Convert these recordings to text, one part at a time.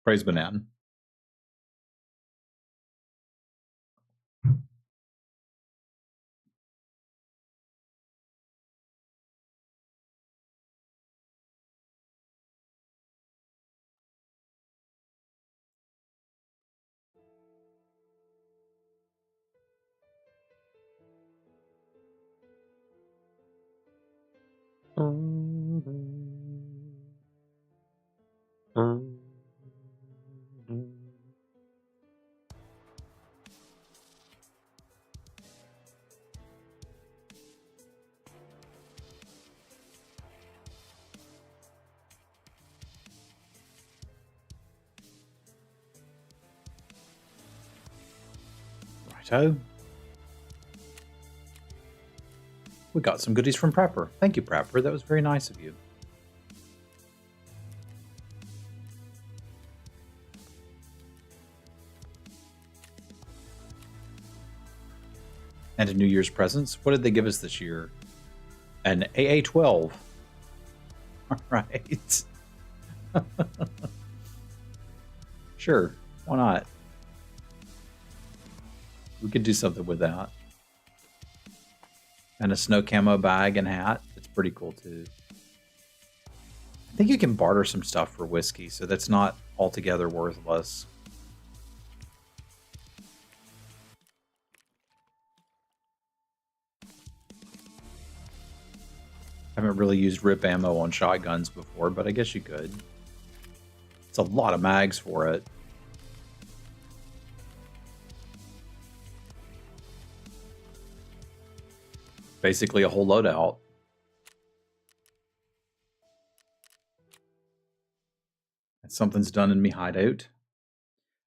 Praise Banan. Righto. We got some goodies from Prepper. Thank you, Prepper. That was very nice of you. And a New Year's presents. What did they give us this year? An AA-12. All right. Sure. Why not? We could do something with that. And a snow camo bag and hat. It's pretty cool, too. I think you can barter some stuff for whiskey, so that's not altogether worthless. I haven't really used rip ammo on shotguns before, but I guess you could. It's a lot of mags for it. Basically a whole loadout. And something's done in me hideout.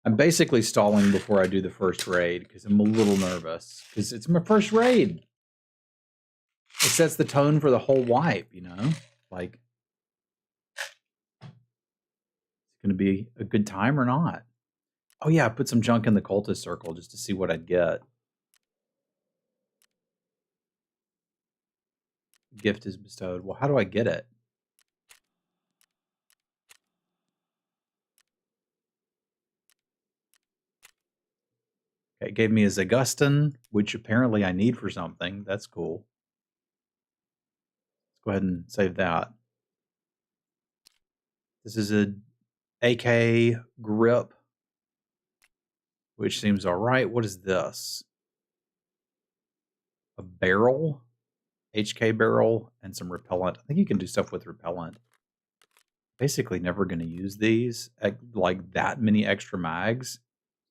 I'm basically stalling before I do the first raid because I'm a little nervous because it's my first raid. It sets the tone for the whole wipe, you know? Like, it's going to be a good time or not? Oh yeah, I put some junk in the cultist circle just to see what I'd get. Gift is bestowed. Well, how do I get it? Okay, it gave me a Zagustin, which apparently I need for something. That's cool. Let's go ahead and save that. This is a AK grip, which seems all right. What is this? A barrel, HK barrel, and some repellent. I think you can do stuff with repellent. Basically never going to use these, like that many extra mags.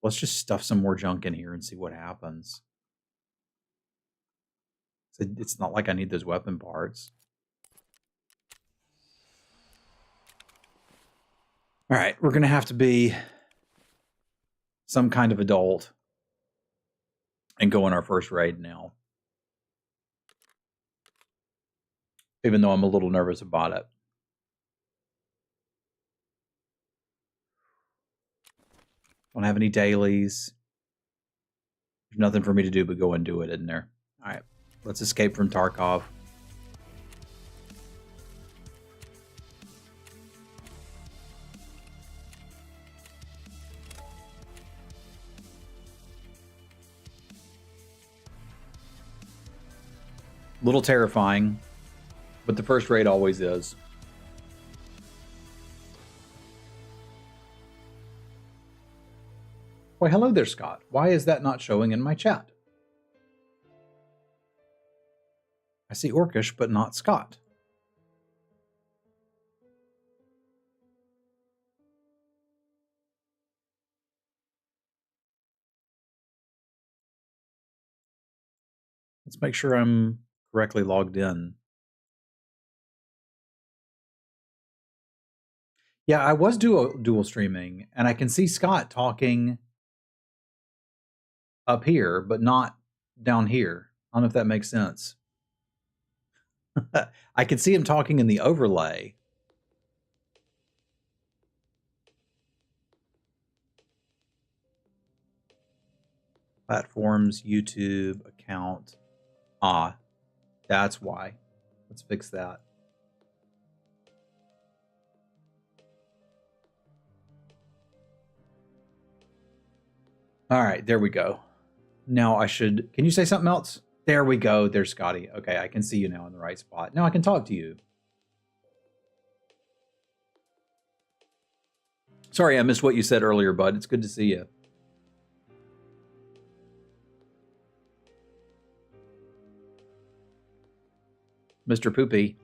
Let's just stuff some more junk in here and see what happens. It's not like I need those weapon parts. All right, we're going to have to be some kind of adult and go on our first raid now. Even though I'm a little nervous about it. Don't have any dailies. There's nothing for me to do but go and do it, isn't there? All right, let's escape from Tarkov. Little terrifying, but the first raid always is. Why, hello there, Scott. Why is that not showing in my chat? I see Orcish, but not Scott. Let's make sure I'm correctly logged in. Yeah, I was dual streaming, and I can see Scott talking up here, but not down here. I don't know if that makes sense. I can see him talking in the overlay. Platforms, YouTube, account. Ah, that's why. Let's fix that. All right, there we go. Now I should... Can you say something else? There we go. There's Scotty. Okay, I can see you now in the right spot. Now I can talk to you. Sorry, I missed what you said earlier, bud. It's good to see you. Mr. Poopy.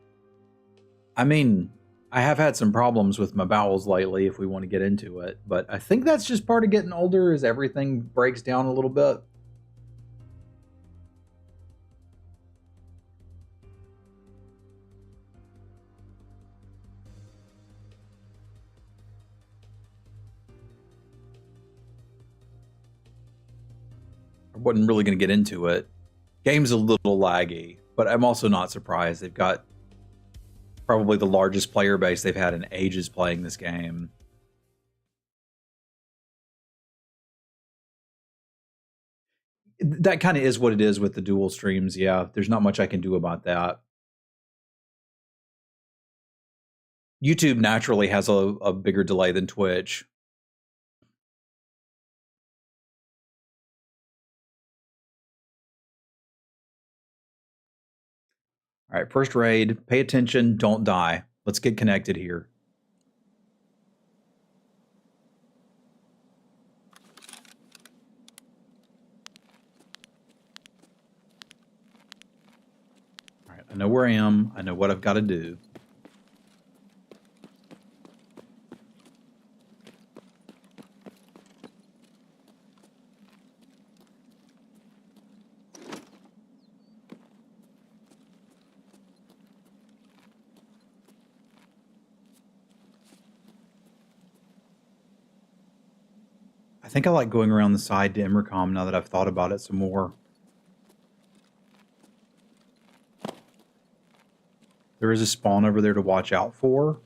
I mean, I have had some problems with my bowels lately if we want to get into it, but I think that's just part of getting older as everything breaks down a little bit. I wasn't really going to get into it. Game's a little laggy, but I'm also not surprised. They've got probably the largest player base they've had in ages playing this game. That kind of is what it is with the dual streams, yeah. There's not much I can do about that. YouTube naturally has a bigger delay than Twitch. All right, first raid. Pay attention. Don't die. Let's get connected here. All right, I know where I am. I know what I've got to do. I think I like going around the side to Immercom now that I've thought about it some more. There is a spawn over there to watch out for.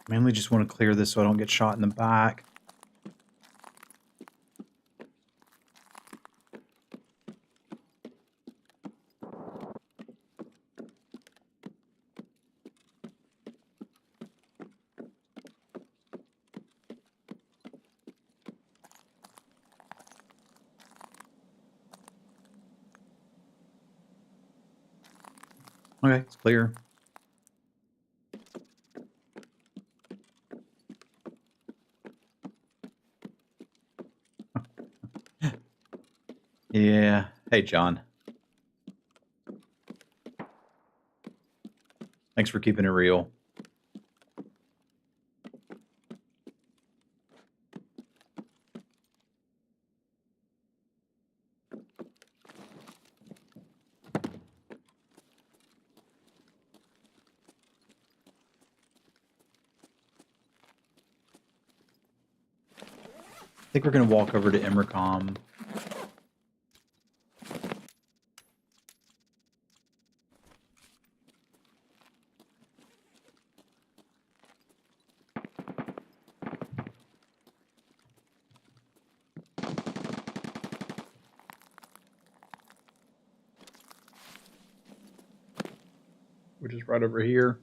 Mainly just want to clear this so I don't get shot in the back. Okay, it's clear. Yeah. Hey, John. Thanks for keeping it real. I think we're going to walk over to Immercom. Which is right over here.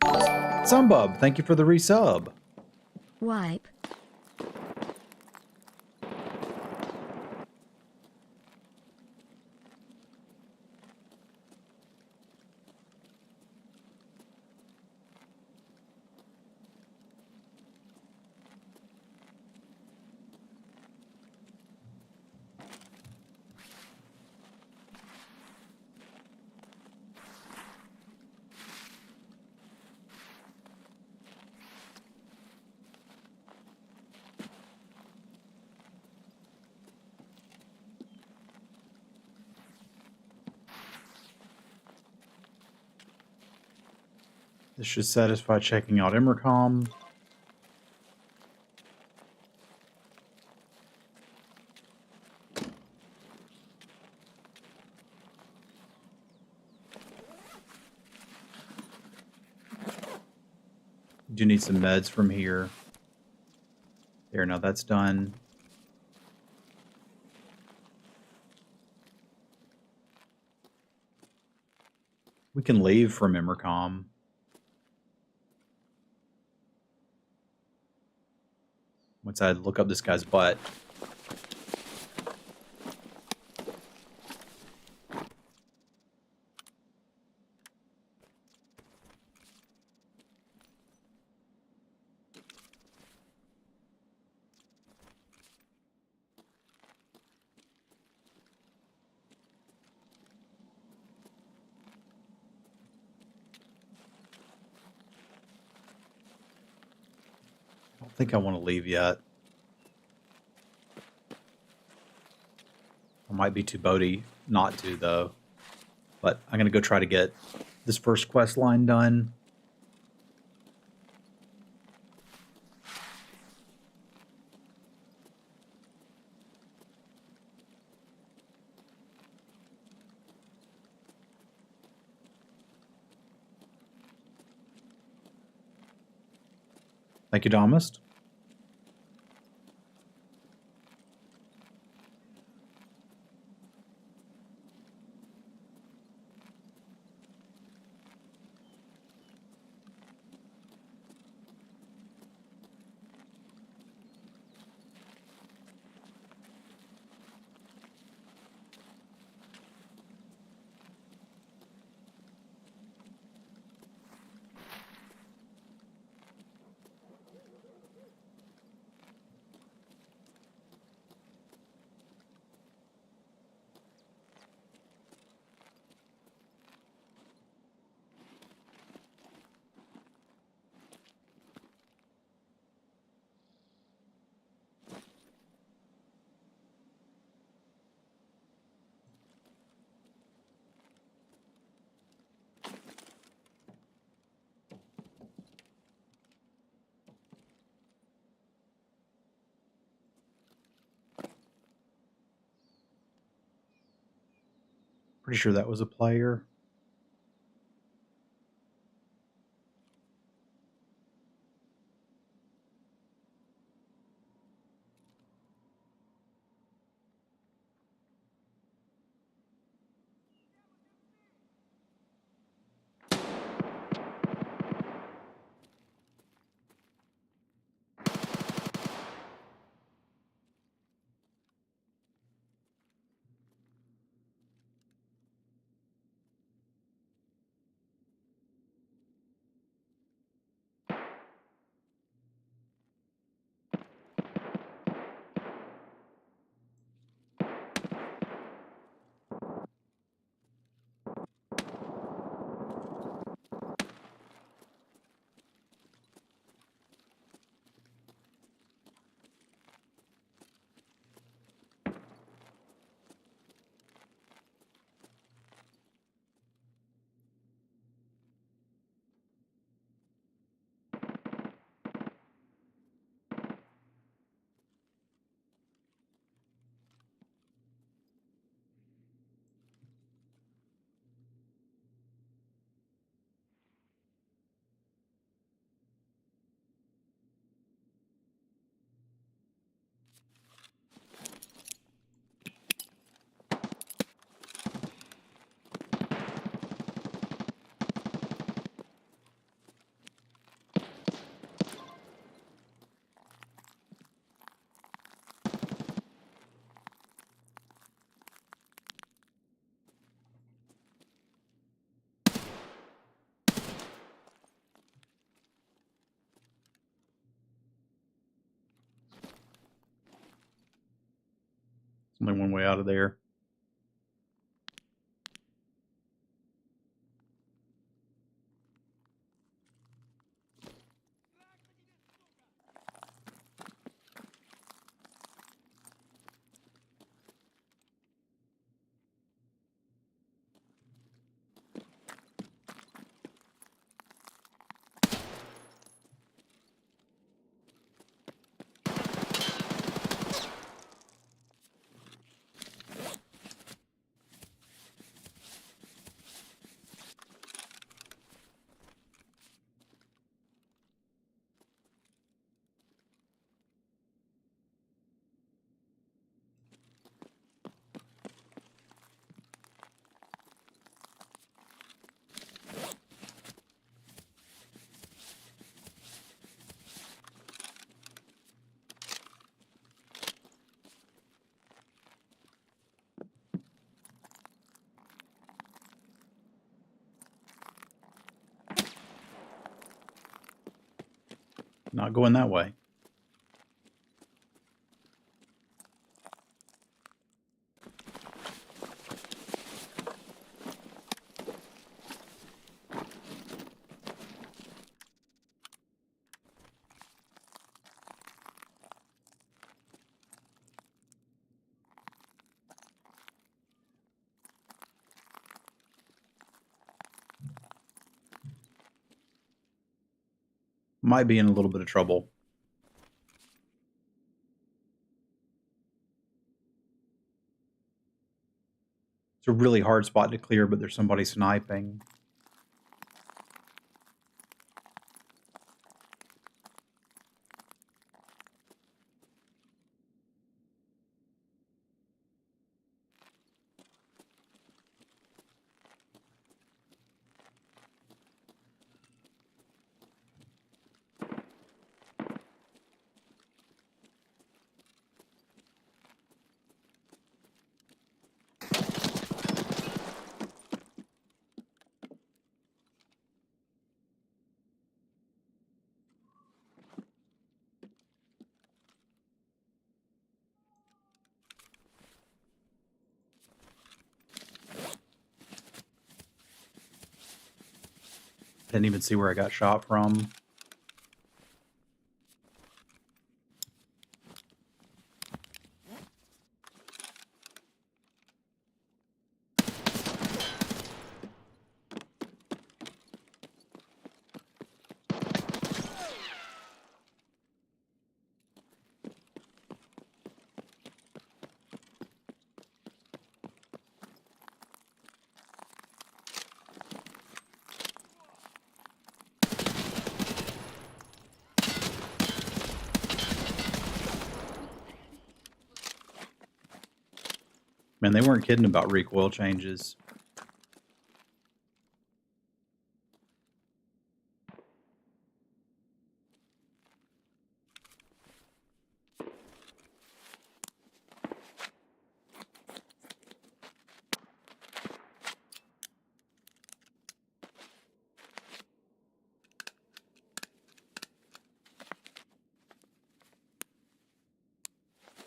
Sumbub, thank you for the resub. Wipe. This should satisfy checking out Immercom. Do need some meds from here. There, now that's done. We can leave from Immercom. Once I look up this guy's butt. I don't think I want to leave yet. I might be too boaty not to, though. But I'm going to go try to get this first quest line done. Thank you, Domist. Pretty sure that was a player. Only one way out of there. Not going that way. Might be in a little bit of trouble. It's a really hard spot to clear, but there's somebody sniping. Didn't even see where I got shot from. Man, they weren't kidding about recoil changes.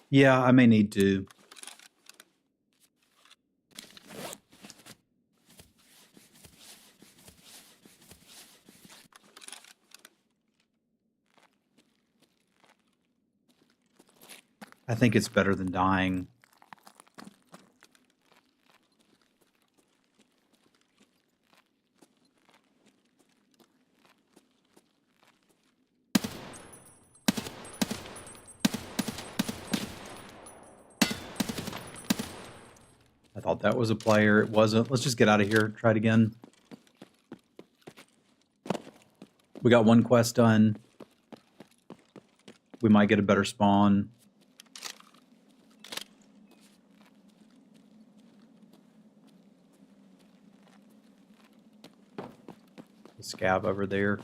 Yeah, I may need to. I think it's better than dying. I thought that was a player. It wasn't. Let's just get out of here. Try it again. We got one quest done. We might get a better spawn. The scav over there.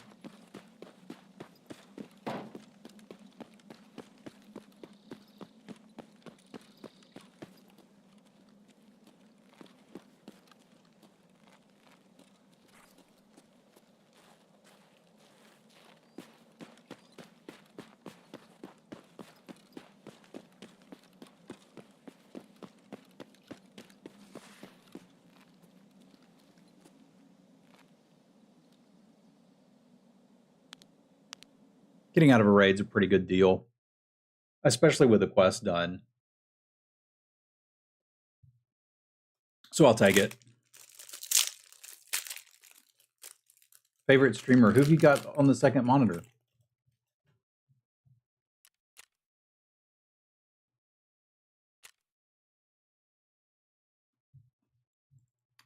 Getting out of a raid's a pretty good deal, especially with the quest done. So I'll take it. Favorite streamer? Who have you got on the second monitor?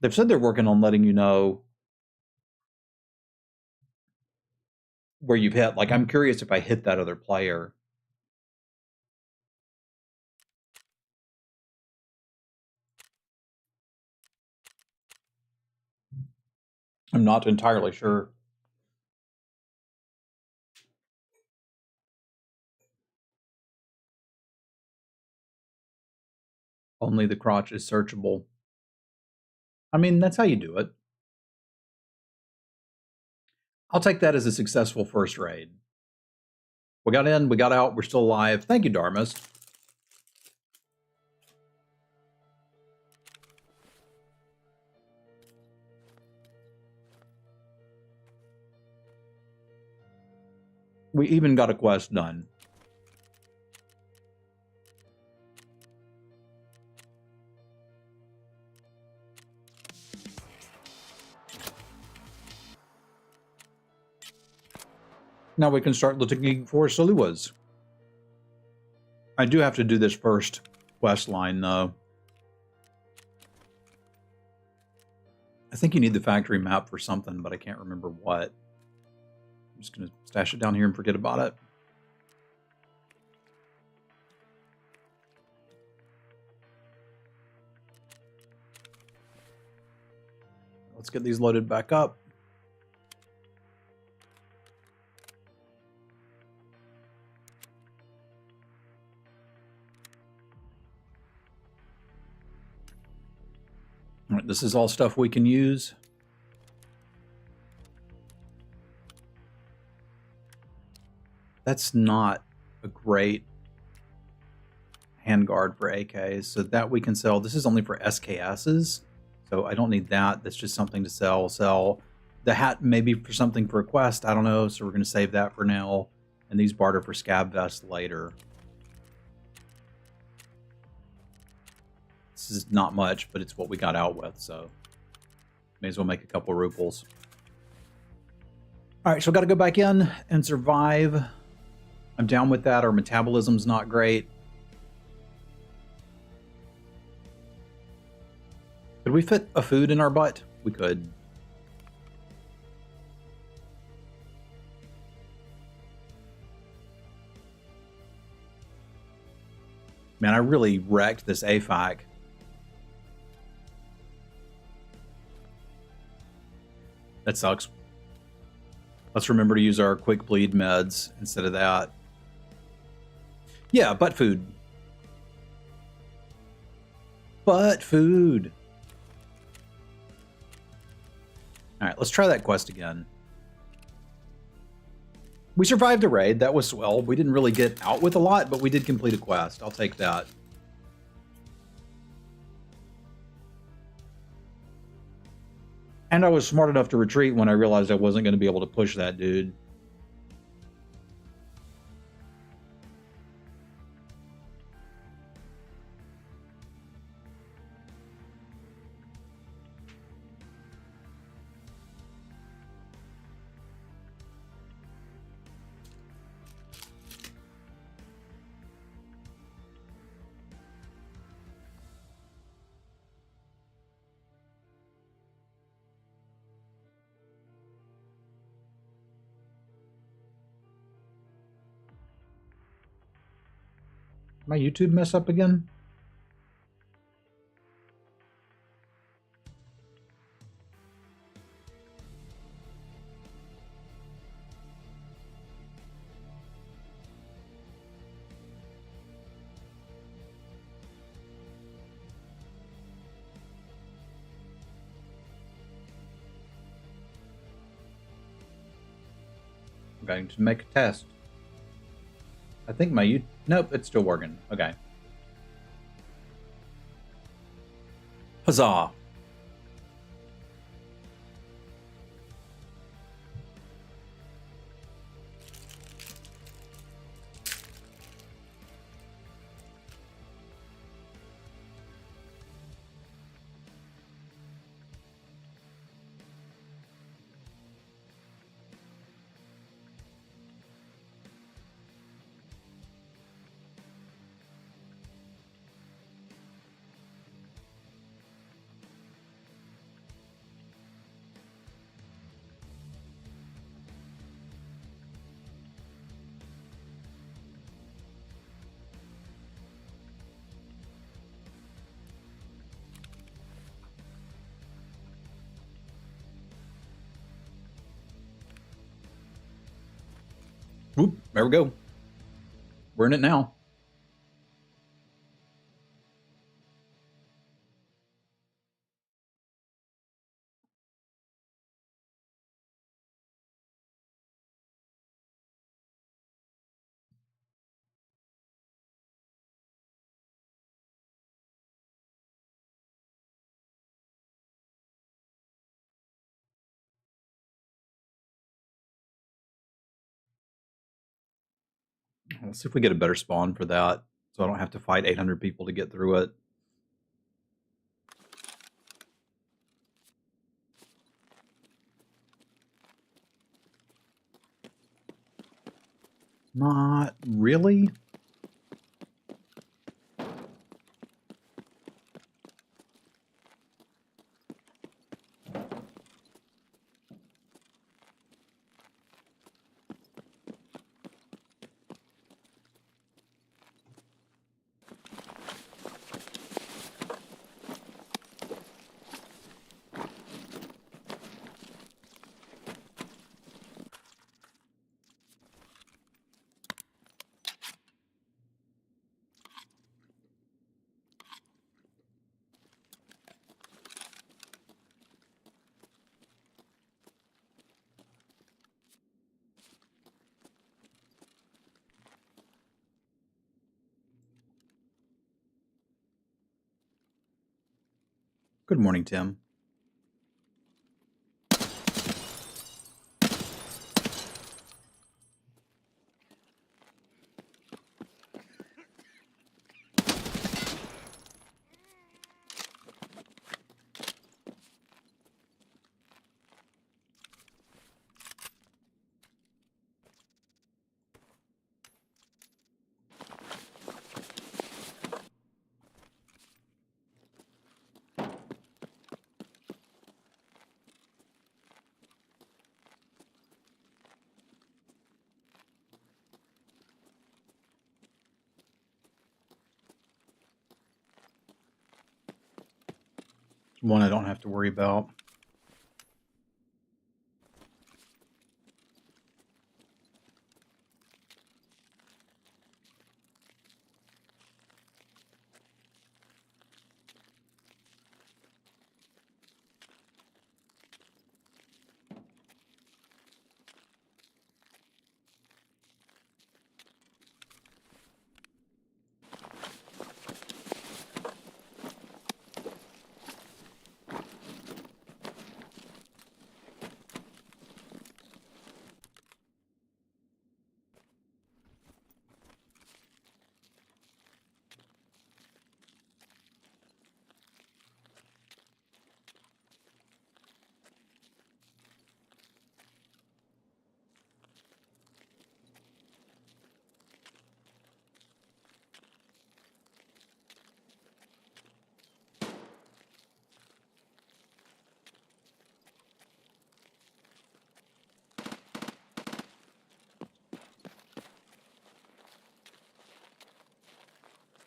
They've said they're working on letting you know where you've hit. Like, I'm curious if I hit that other player. I'm not entirely sure. Only the crotch is searchable. I mean, that's how you do it. I'll take that as a successful first raid. We got in, we got out, we're still alive. Thank you, Darmus. We even got a quest done. Now we can start looking for Saluas. I do have to do this first quest line, though. I think you need the factory map for something, but I can't remember what. I'm just going to stash it down here and forget about it. Let's get these loaded back up. All right, this is all stuff we can use. That's not a great handguard for AKs, so that we can sell. This is only for SKSs, so I don't need that. That's just something to sell. Sell the hat maybe for something for a quest. I don't know, so we're going to save that for now. And these barter for scab vests later. This is not much, but it's what we got out with, so may as well make a couple of ruples. All right, so I've got to go back in and survive. I'm down with that. Our metabolism's not great. Could we fit a food in our butt? We could. Man, I really wrecked this AFAC. That sucks. Let's remember to use our quick bleed meds instead of that. Yeah, butt food. Butt food. All right, let's try that quest again. We survived a raid. That was swell. We didn't really get out with a lot, but we did complete a quest. I'll take that. And I was smart enough to retreat when I realized I wasn't going to be able to push that dude. My YouTube mess up again? I'm going to make a test. I think my YouTube... Nope, it's still working. Okay. Huzzah. Whoop, there we go. We're in it now. Let's see if we get a better spawn for that, so I don't have to fight 800 people to get through it. Not really. Good morning, Tim. One I don't have to worry about.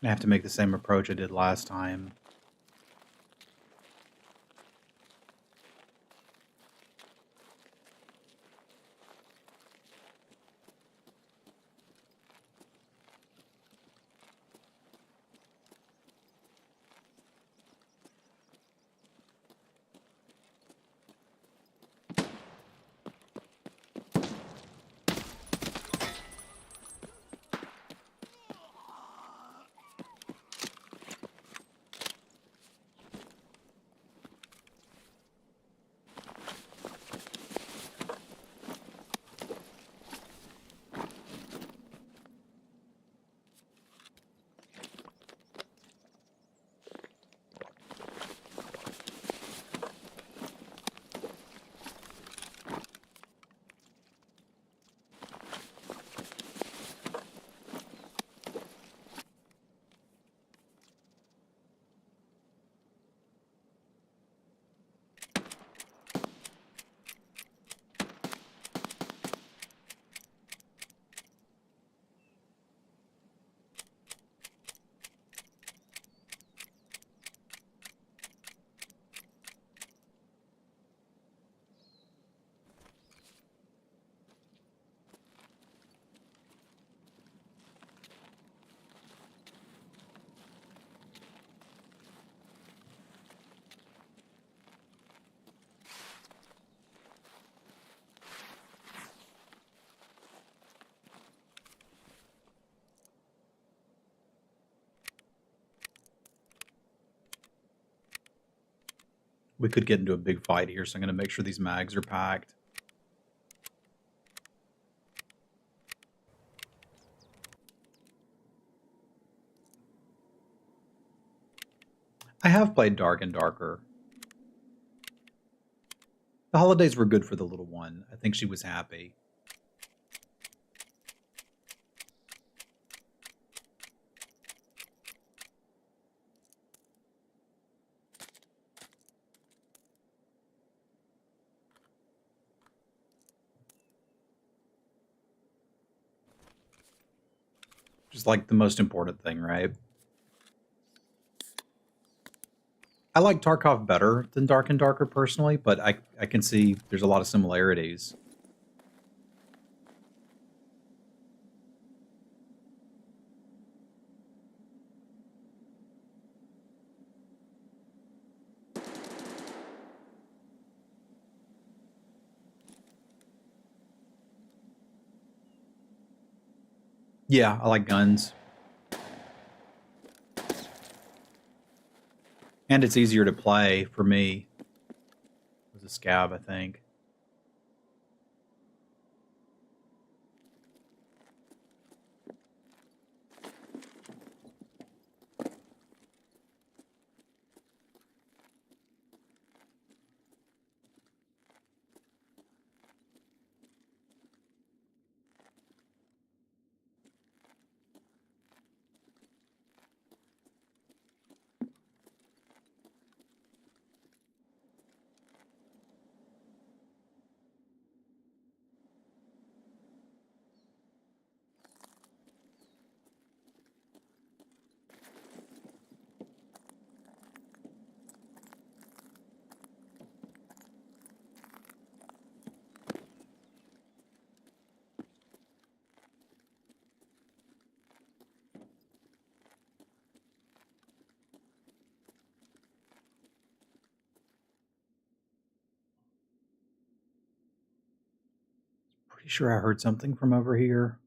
I have to make the same approach I did last time. We could get into a big fight here, so I'm going to make sure these mags are packed. I have played Dark and Darker. The holidays were good for the little one. I think she was happy. Just like the most important thing, right? I like Tarkov better than Dark and Darker personally, but I can see there's a lot of similarities. Yeah, I like guns. And it's easier to play for me as a scab, I think. Pretty sure I heard something from over here.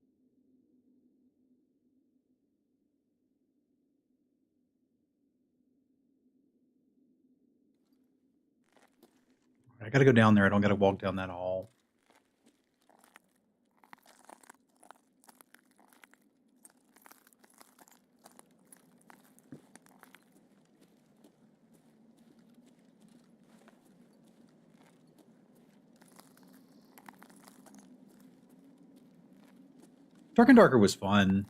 I gotta go down there. I don't gotta walk down that hall. Dark and Darker was fun.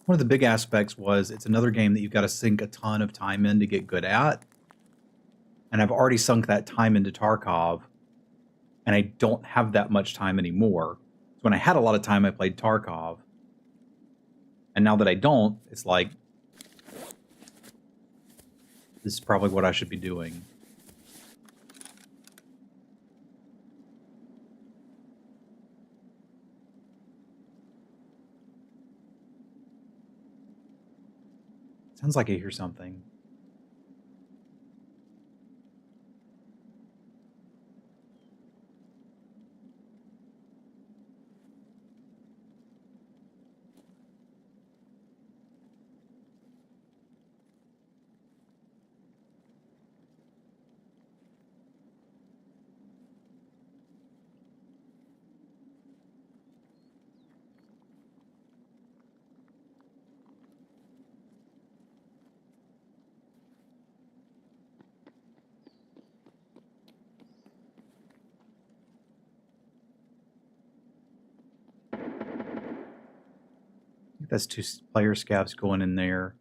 One of the big aspects was it's another game that you've got to sink a ton of time in to get good at. And I've already sunk that time into Tarkov, and I don't have that much time anymore. So when I had a lot of time, I played Tarkov. And now that I don't, it's like, this is probably what I should be doing. Sounds like I hear something. I think that's two player scabs going in there.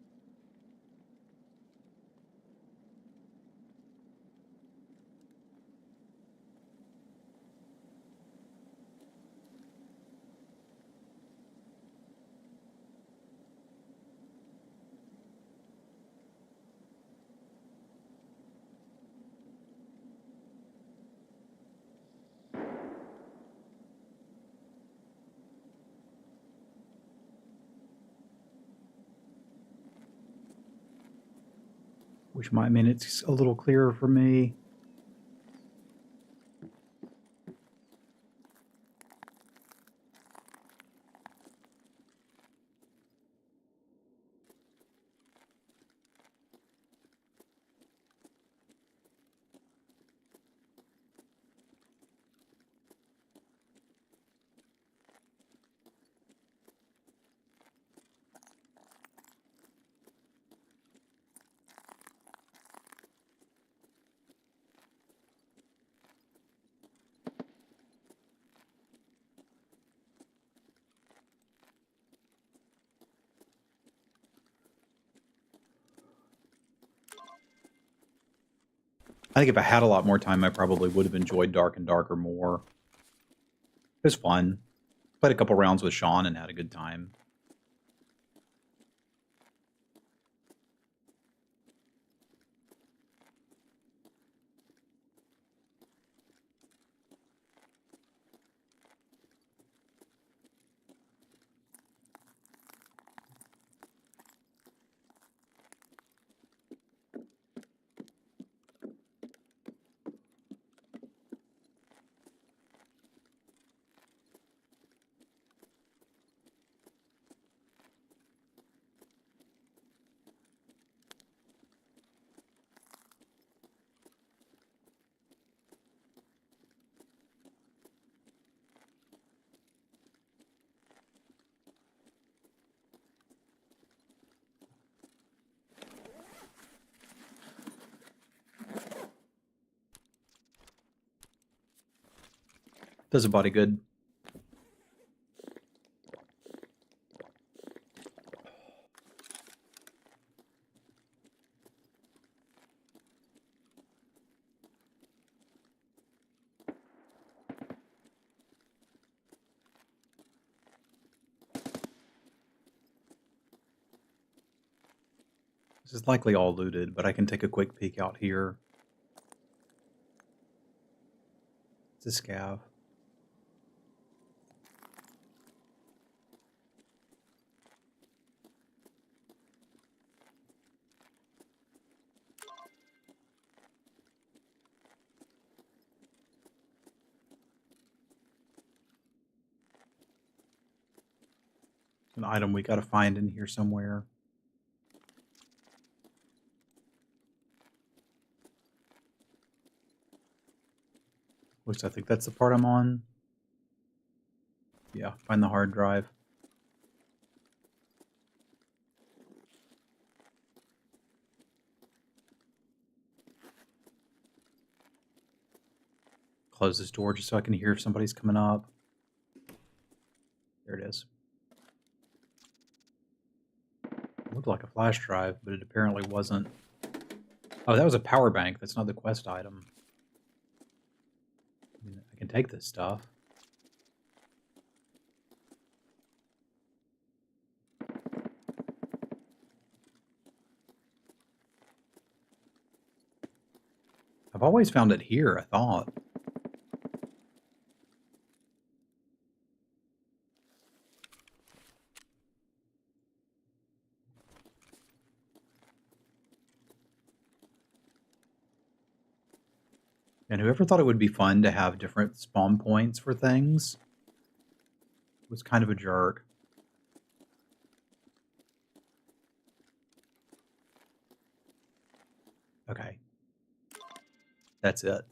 Which might mean it's a little clearer for me. I think if I had a lot more time, I probably would have enjoyed Dark and Darker more. It was fun. Played a couple rounds with Sean and had a good time. Does a body good. This is likely all looted, but I can take a quick peek out here. It's a scav. An item we gotta find in here somewhere. At least I think that's the part I'm on. Yeah, find the hard drive. Close this door just so I can hear if somebody's coming up. There it is. It looked like a flash drive, but it apparently wasn't. Oh, that was a power bank. That's not the quest item. I can take this stuff. I've always found it here, I thought. And whoever thought it would be fun to have different spawn points for things was kind of a jerk. Okay. That's it. All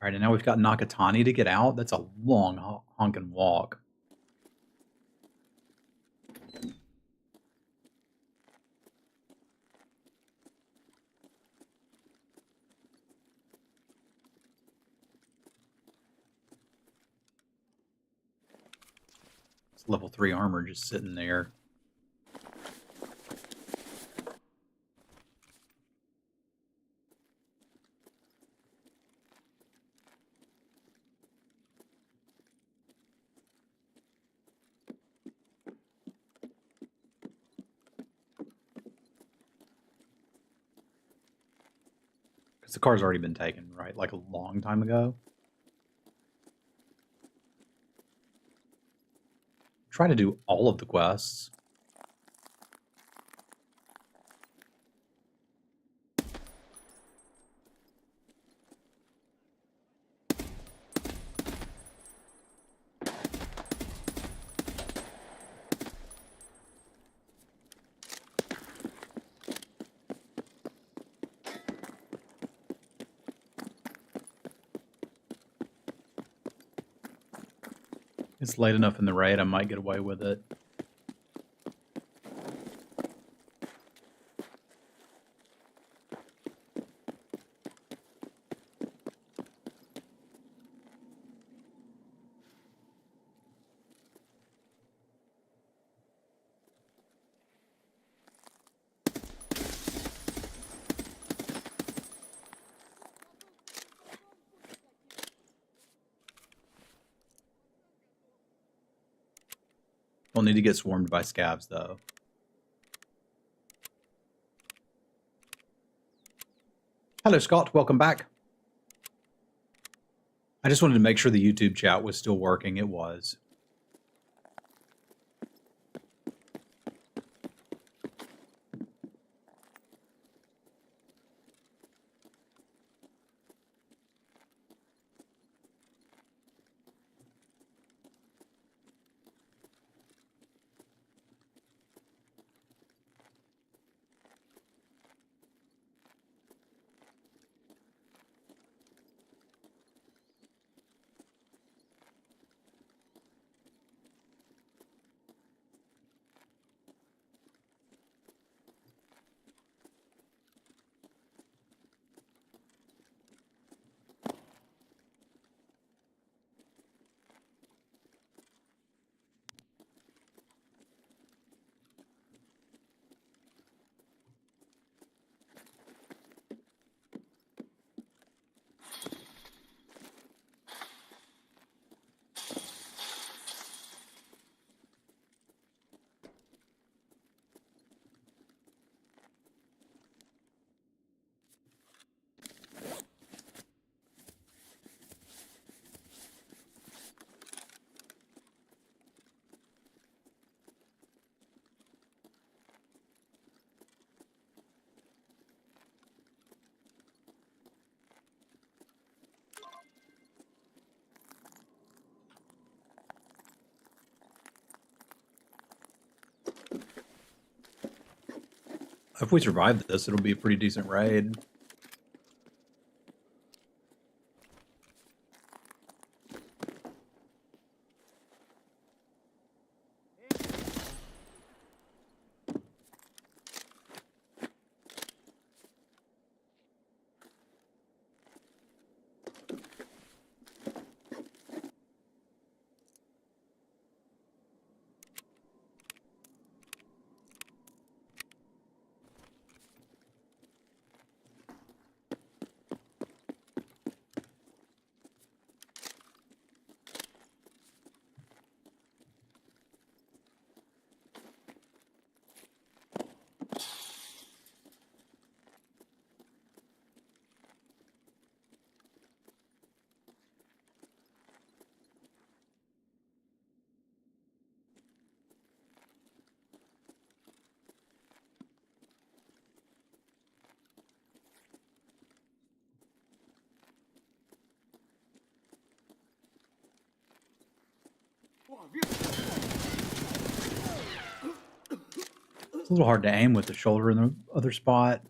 right, and now we've got Nakatani to get out. That's a long honking walk. It's level 3 armor just sitting there. Because the car's already been taken, right? Like a long time ago. Try to do all of the quests. It's late enough in the raid, I might get away with it. We'll need to get swarmed by scabs, though. Hello, Scott. Welcome back. I just wanted to make sure the YouTube chat was still working. It was. If we survive this, it'll be a pretty decent raid. It's a little hard to aim with the shoulder in the other spot.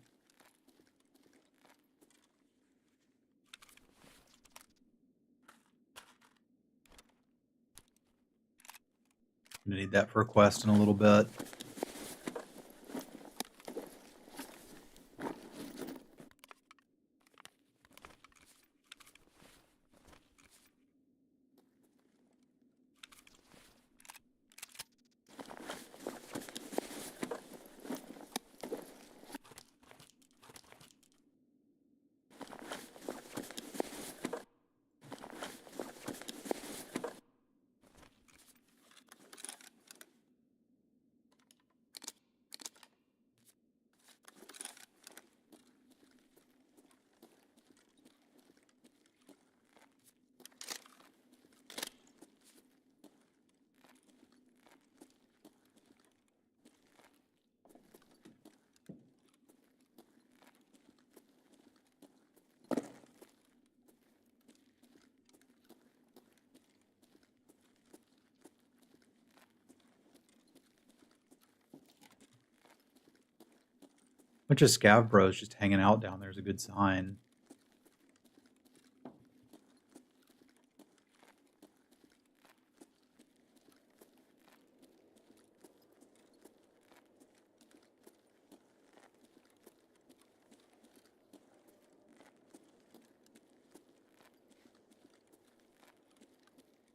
I'm gonna need that for a quest in a little bit. Bunch of scav bros just hanging out down there is a good sign.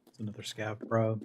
It's another scav bro.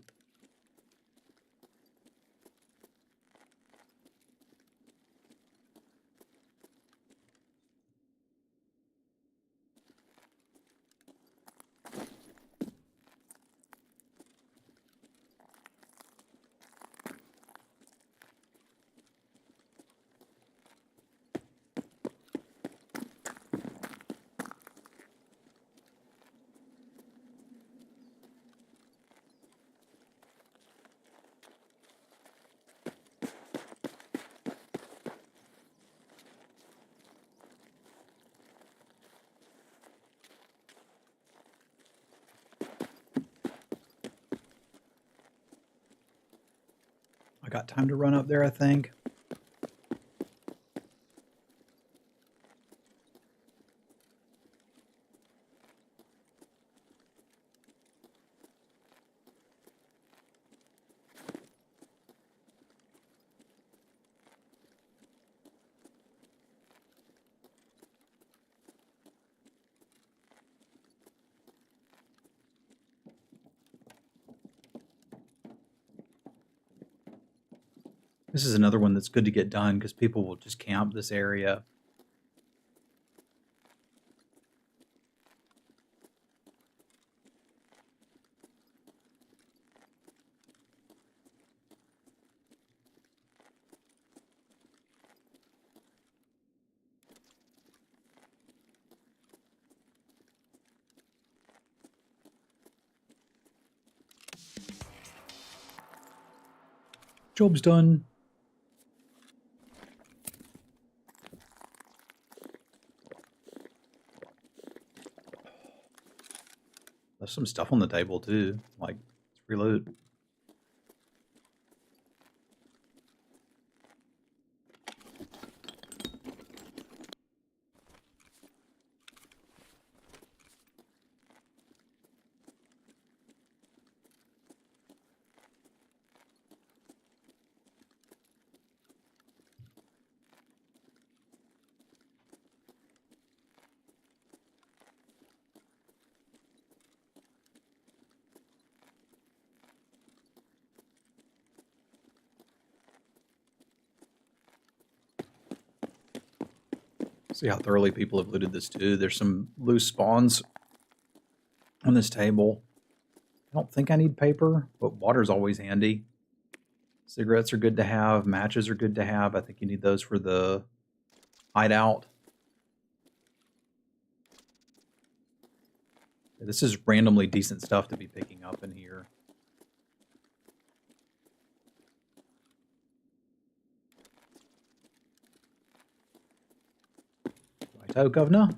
I got time to run up there, I think. This is another one that's good to get done because people will just camp this area. Job's done. There's some stuff on the table too. Like, let's reload. See how thoroughly people have looted this too. There's some loose spawns on this table. I don't think I need paper, but water's always handy. Cigarettes are good to have. Matches are good to have. I think you need those for the hideout. This is randomly decent stuff to be picking up in here. Righto, Governor.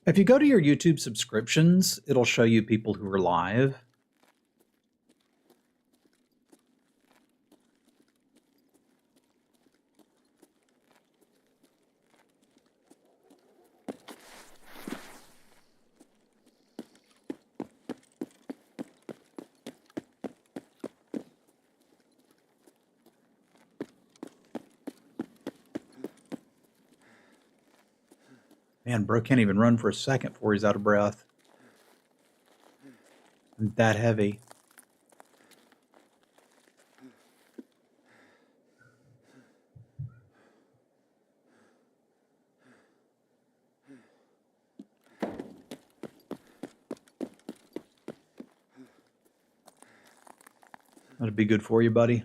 If you go to your YouTube subscriptions, it'll show you people who are live. Man, bro can't even run for a second before he's out of breath. I'm that heavy. That'd be good for you, buddy.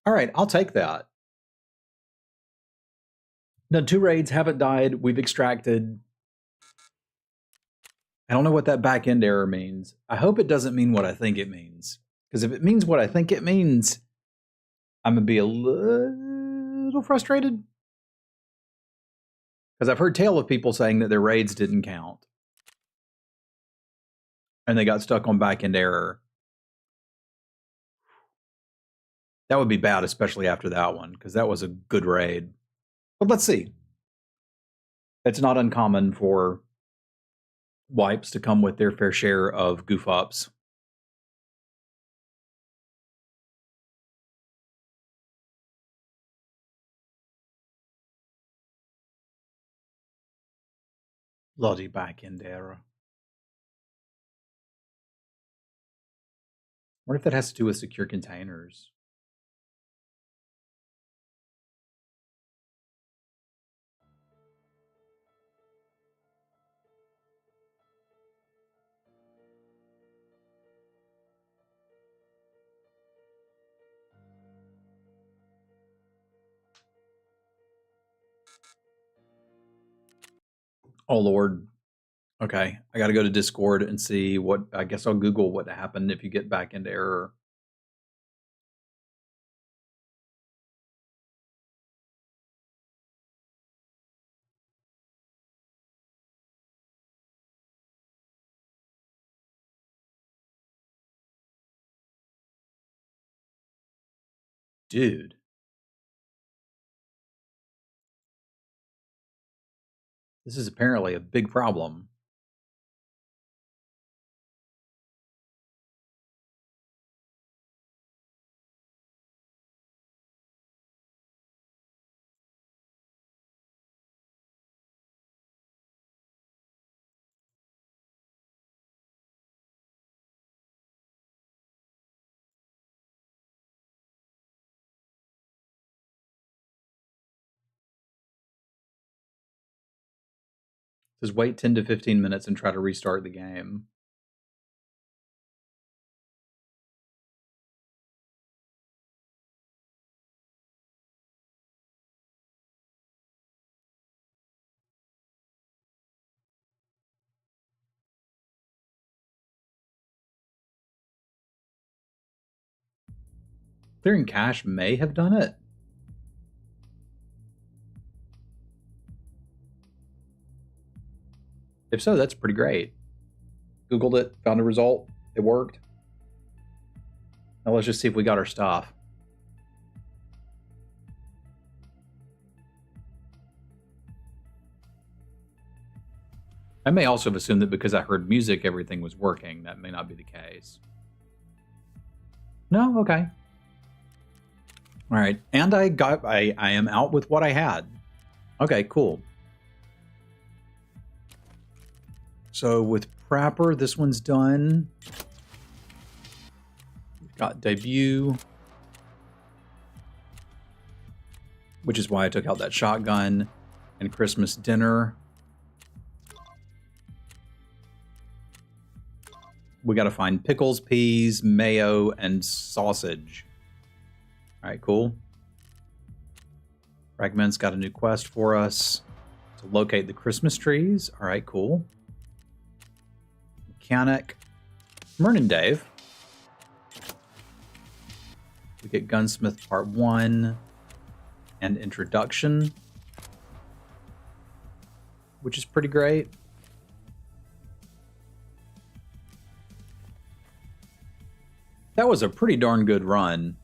All right, I'll take that. Done 2 raids, haven't died. We've extracted. I don't know what that back end error means. I hope it doesn't mean what I think it means. Because if it means what I think it means, I'm going to be a little frustrated. Because I've heard tale of people saying that their raids didn't count. And they got stuck on back end error. That would be bad, especially after that one, because that was a good raid. But let's see. It's not uncommon for wipes to come with their fair share of goof ups. Bloody back end error. What if that has to do with secure containers? Oh, Lord. Okay. I got to go to Discord and see what, I guess I'll Google what happened if you get back into error. Dude. This is apparently a big problem. It says wait 10 to 15 minutes and try to restart the game. Clearing cache may have done it. If so, that's pretty great. Googled it, found a result, it worked. Now let's just see if we got our stuff. I may also have assumed that because I heard music, everything was working. That may not be the case. No? Okay. All right. And I am out with what I had. Okay, cool. So with Prapper, this one's done. We've got Debut, which is why I took out that shotgun, and Christmas Dinner. We got to find pickles, peas, mayo, and sausage. All right, cool. Fragment's got a new quest for us to locate the Christmas trees. All right, cool. Mechanic. Morning, Dave. We get Gunsmith Part 1 and Introduction, which is pretty great. That was a pretty darn good run.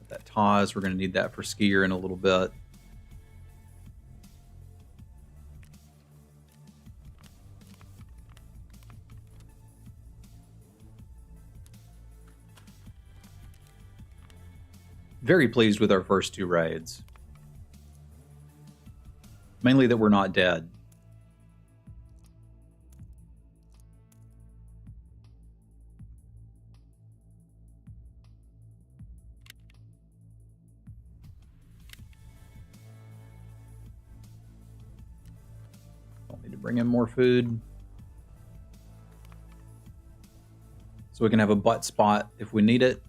That Taz, we're going to need that for Skier in a little bit. Very pleased with our first two raids. Mainly that we're not dead. Don't need to bring in more food. So we can have a butt spot if we need it.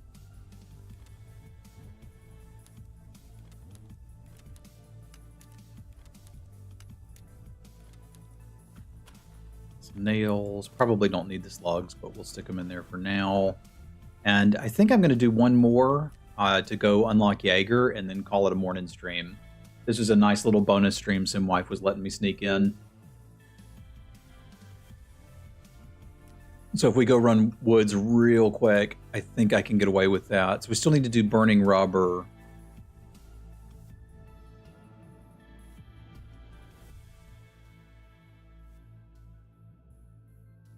Some nails. Probably don't need the slugs, but we'll stick them in there for now. And I think I'm going to do one more to go unlock Jaeger and then call it a morning stream. This is a nice little bonus stream Simwife was letting me sneak in. So if we go run woods real quick, I think I can get away with that. So we still need to do burning rubber.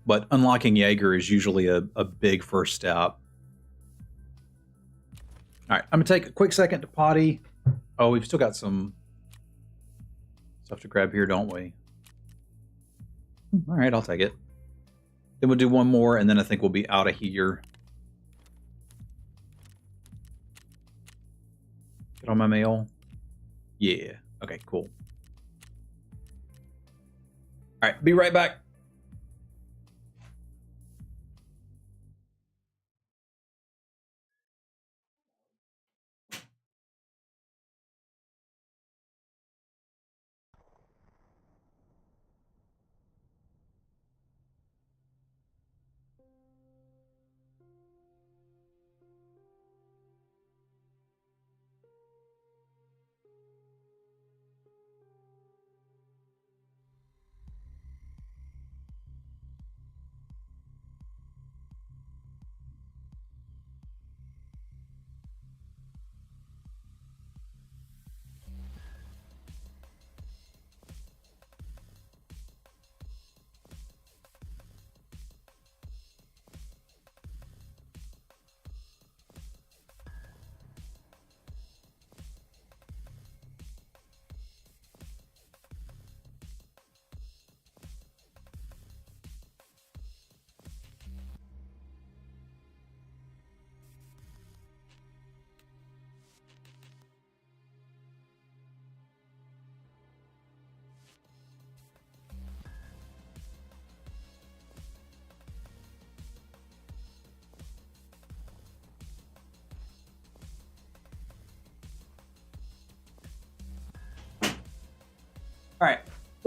But unlocking Jaeger is usually a big first step. All right, I'm going to take a quick second to potty. Oh, we've still got some stuff to grab here, don't we? All right, I'll take it. Then we'll do one more, and then I think we'll be out of here. Get on my mail? Yeah. Okay, cool. All right, be right back.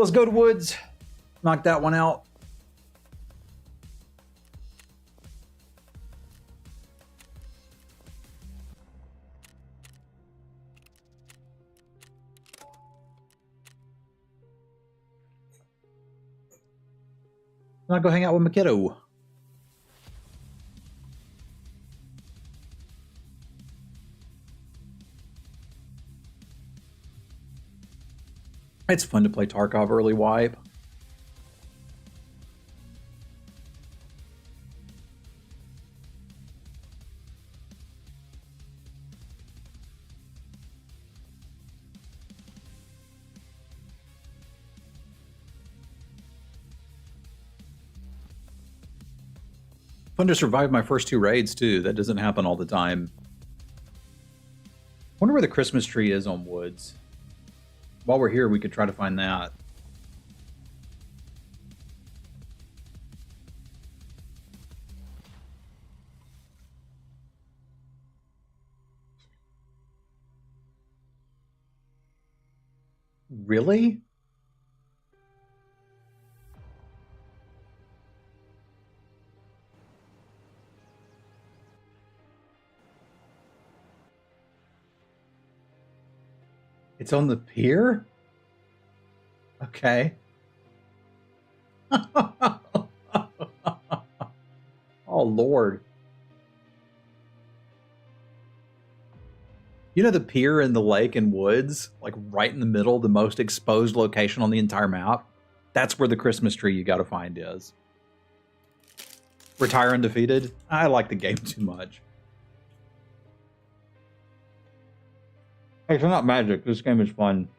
Let's go to woods. Knock that one out. Now go hang out with my kiddo. It's fun to play Tarkov early wipe. Fun to survive my first 2 raids, too. That doesn't happen all the time. Wonder where the Christmas tree is on woods. While we're here, we could try to find that. Really? It's on the pier? Okay. Oh, Lord. You know the pier and the lake and woods? Like right in the middle, the most exposed location on the entire map? That's where the Christmas tree you gotta find is. Retire undefeated? I like the game too much. Hey, it's not magic. This game is fun.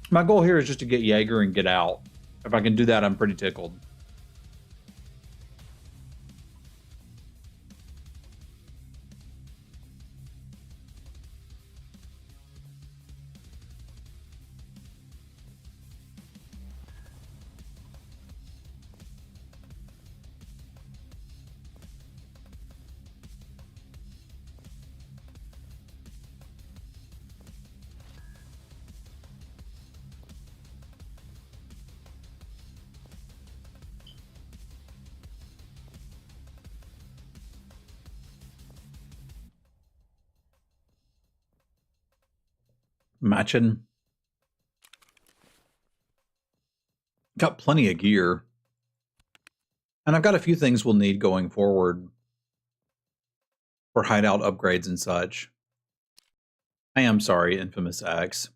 My goal here is just to get Jaeger and get out. If I can do that, I'm pretty tickled. Matching. Got plenty of gear. And I've got a few things we'll need going forward for hideout upgrades and such. I am sorry, Infamous X.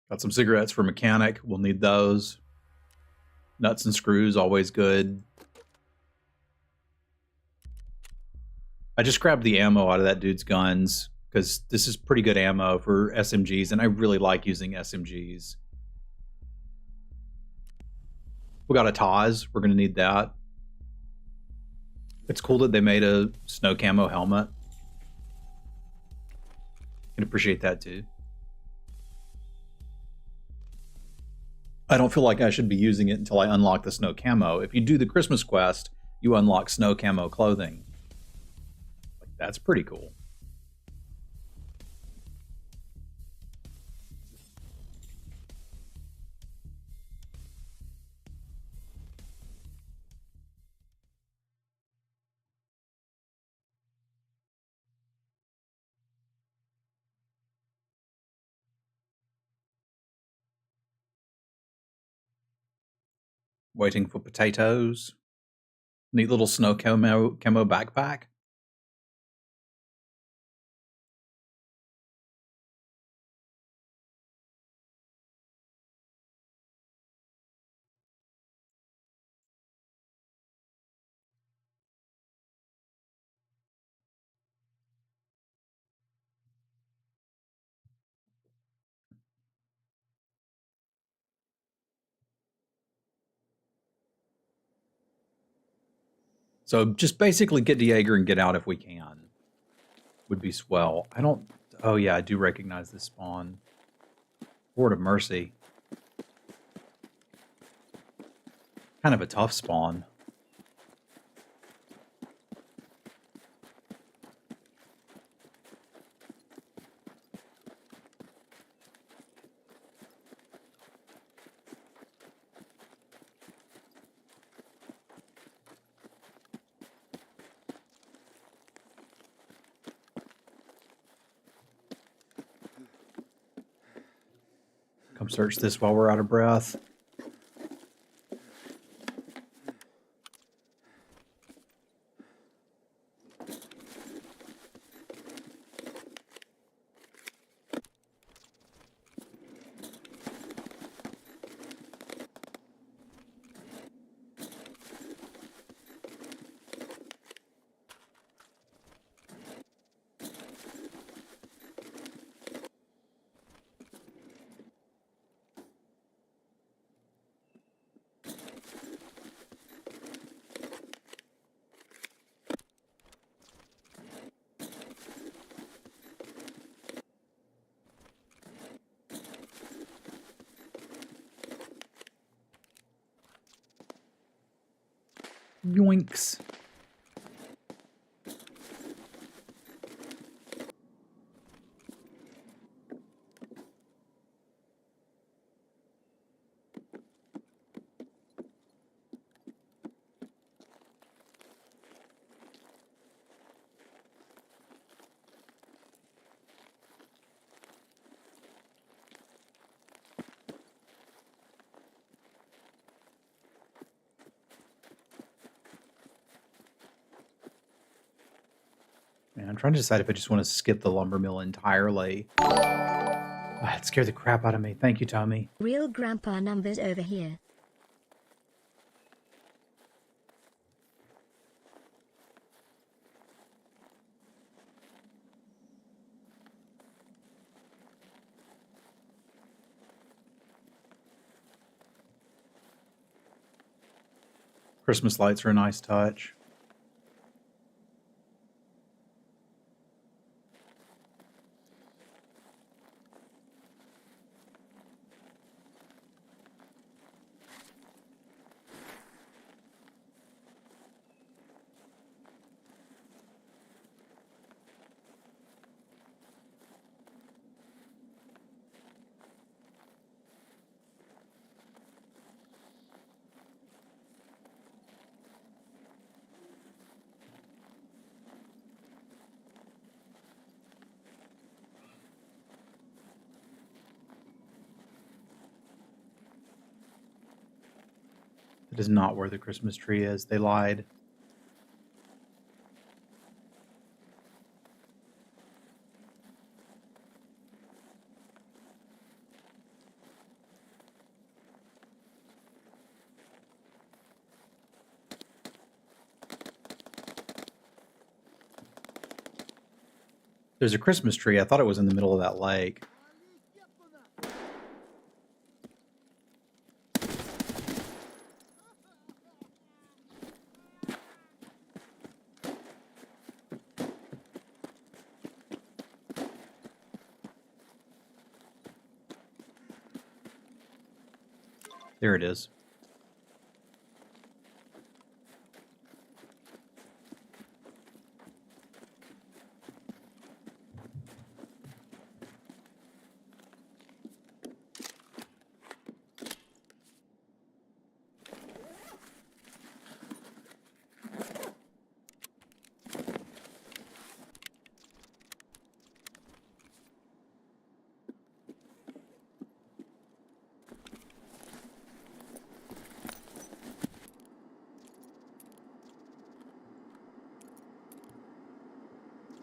Got some cigarettes for mechanic. We'll need those. Nuts and screws, always good. I just grabbed the ammo out of that dude's guns because this is pretty good ammo for SMGs, and I really like using SMGs. We got a Taz. We're going to need that. It's cool that they made a snow camo helmet. Can appreciate that too. I don't feel like I should be using it until I unlock the snow camo. If you do the Christmas quest, you unlock snow camo clothing. That's pretty cool. Waiting for potatoes. Neat little snow camo backpack. So just basically get to Jaeger and get out if we can. Would be swell. I don't... Oh yeah, I do recognize this spawn. Lord of mercy. Kind of a tough spawn. Come search this while we're out of breath. Yoinks. Man, I'm trying to decide if I just want to skip the lumber mill entirely. It scared the crap out of me. Thank you, Tommy. Real grandpa numbers over here. Christmas lights are a nice touch. It is not where the Christmas tree is. They lied. There's a Christmas tree. I thought it was in the middle of that lake. There it is.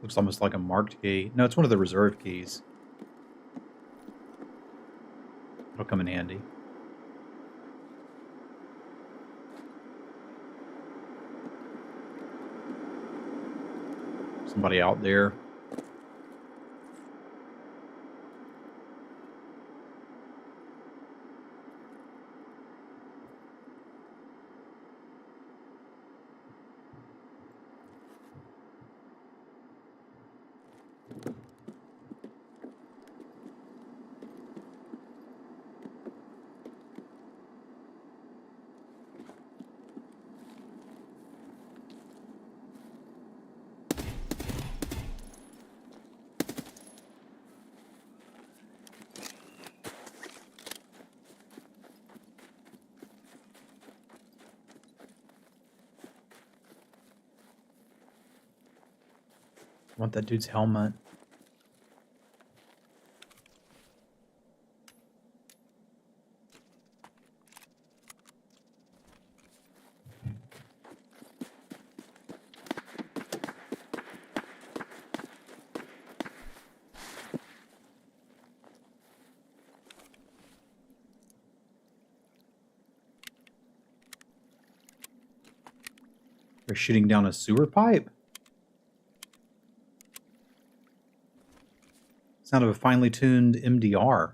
Looks almost like a marked key. No, it's one of the reserve keys. It'll come in handy. Somebody out there. I want that dude's helmet. They're shooting down a sewer pipe? Sound of a finely tuned MDR.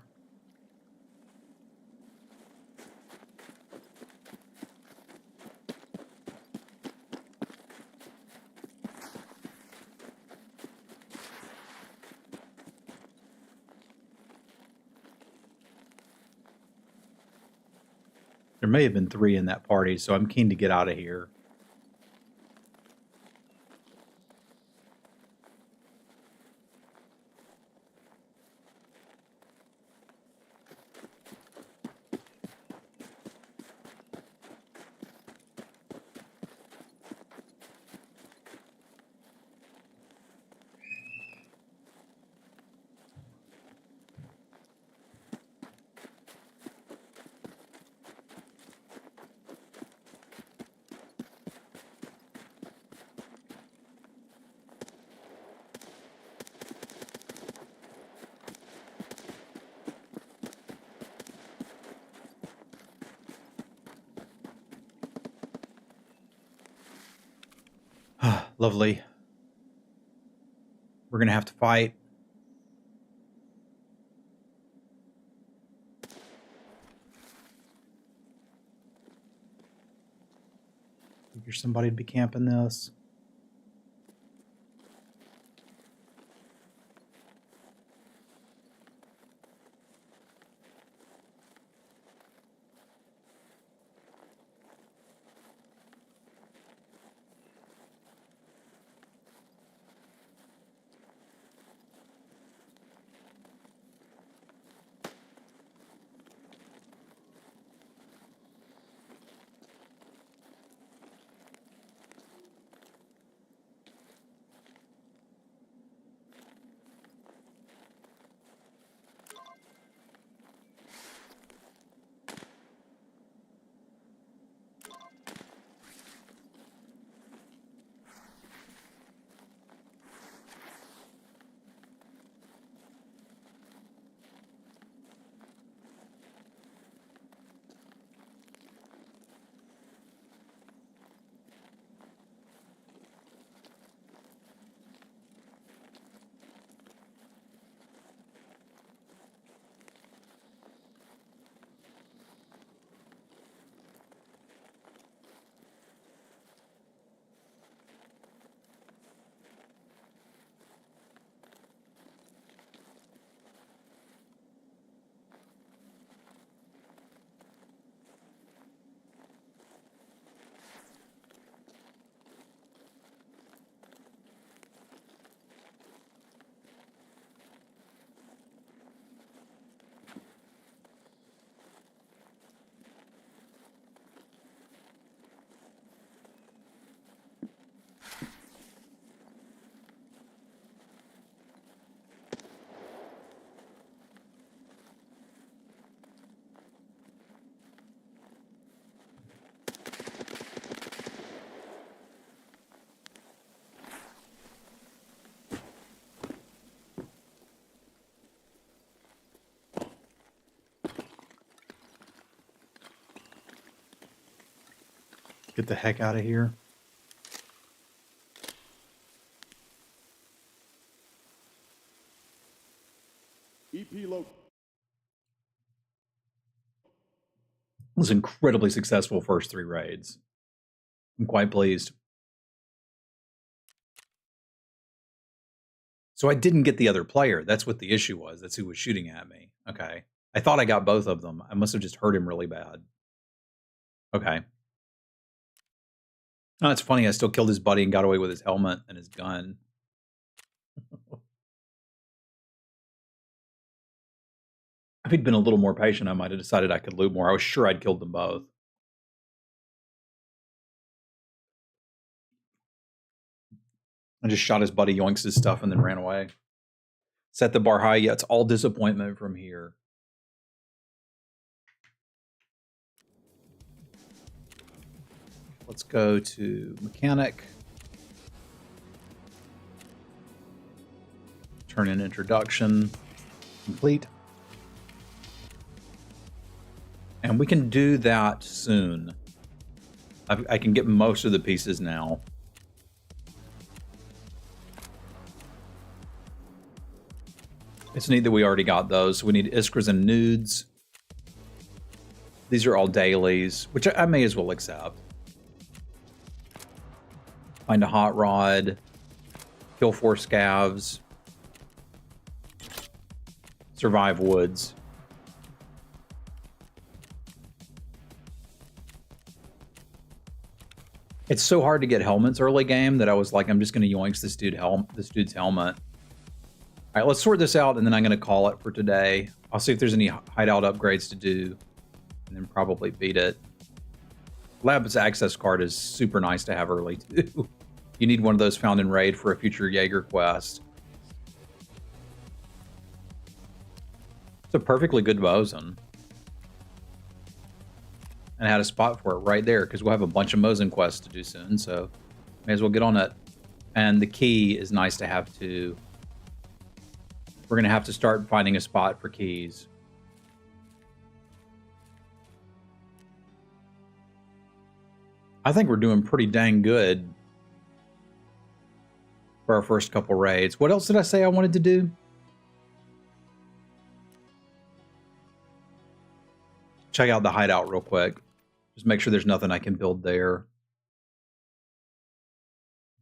There may have been 3 in that party, so I'm keen to get out of here. Lovely. We're going to have to fight. Figure somebody to be camping this. Get the heck out of here. EP low. It was incredibly successful first 3 raids. I'm quite pleased. So I didn't get the other player. That's what the issue was. That's who was shooting at me. Okay. I thought I got both of them. I must have just hurt him really bad. Okay. Oh, it's funny. I still killed his buddy and got away with his helmet and his gun. If he'd been a little more patient, I might have decided I could loot more. I was sure I'd killed them both. I just shot his buddy Yoinks' stuff and then ran away. Set the bar high. Yeah, it's all disappointment from here. Let's go to mechanic. Turn in introduction. Complete. And we can do that soon. I can get most of the pieces now. It's neat that we already got those. So we need Iskras and Nudes. These are all dailies, which I may as well accept. Find a hot rod. Kill 4 scavs. Survive woods. It's so hard to get helmets early game that I was like, I'm just going to yoinks this dude's helmet. All right, let's sort this out, and then I'm going to call it for today. I'll see if there's any hideout upgrades to do, and then probably beat it. Lab's access card is super nice to have early, too. You need one of those found in Raid for a future Jaeger quest. It's a perfectly good Mosin. And I had a spot for it right there, because we'll have a bunch of Mosin quests to do soon, so may as well get on it. And the key is nice to have, too. We're going to have to start finding a spot for keys. I think we're doing pretty dang good for our first couple raids. What else did I say I wanted to do? Check out the hideout real quick. Just make sure there's nothing I can build there.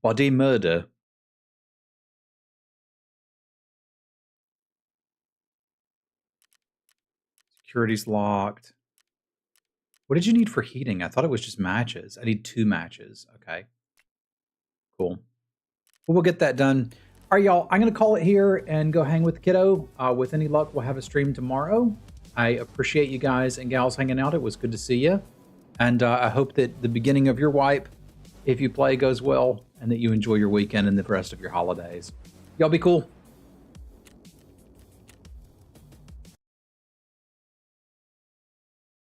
Body murder. Security's locked. What did you need for heating? I thought it was just matches. I need 2 matches. Okay. Cool. Well, we'll get that done. All right, y'all. I'm going to call it here and go hang with the kiddo. With any luck, we'll have a stream tomorrow. I appreciate you guys and gals hanging out. It was good to see you. And I hope that the beginning of your wipe, if you play, goes well, and that you enjoy your weekend and the rest of your holidays. Y'all be cool.